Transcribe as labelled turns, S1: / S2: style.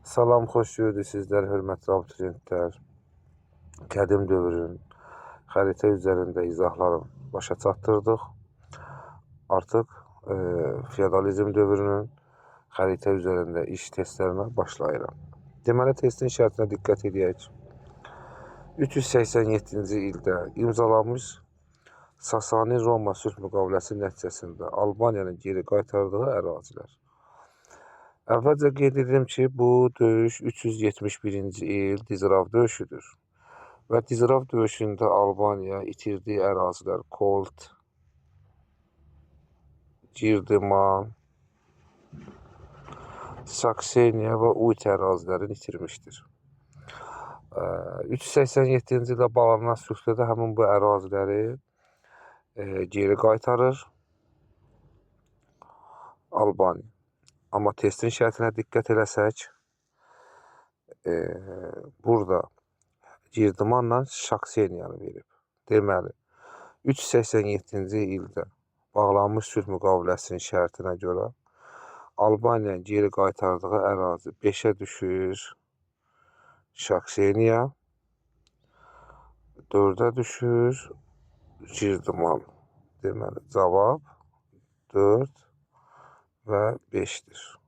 S1: Salam, xoş gördük sizlər, hörmətli abituriyentlər. Qədim dövrün xəritə üzərində izahlarını başa çatdırdıq. Artıq feodalizm dövrünün xəritə üzərində iş testlərinə başlayıram. Deməli, testin şərtinə diqqət edək. 387-ci ildə imzalanmış Sasani-Roma sülh müqaviləsi nəticəsində Albaniyanın geri qaytardığı ərazilər. Əvvəlcə qeyd edim ki, bu döyüş 371-ci il Dizrav döyüşüdür. Və Dizrav döyüşündə Albaniya itirdiyi ərazilər Kolt, Girdiman, Sakseniya və Uit ərazilərini itirmişdir. 387-ci ildə bağlanan sülhdə də həmin bu əraziləri geri qaytarır Albaniya. Amma testin şərtinə diqqət eləsək, burada Girdimanla Sakseniyanı verib. Deməli, 387-ci ildə bağlanmış sülh müqaviləsinin şərtinə görə Albaniyanın geri qaytardığı ərazi 5-ə düşür Sakseniya, 4-ə düşür Girdiman. Deməli, cavab 4 və 5-dir.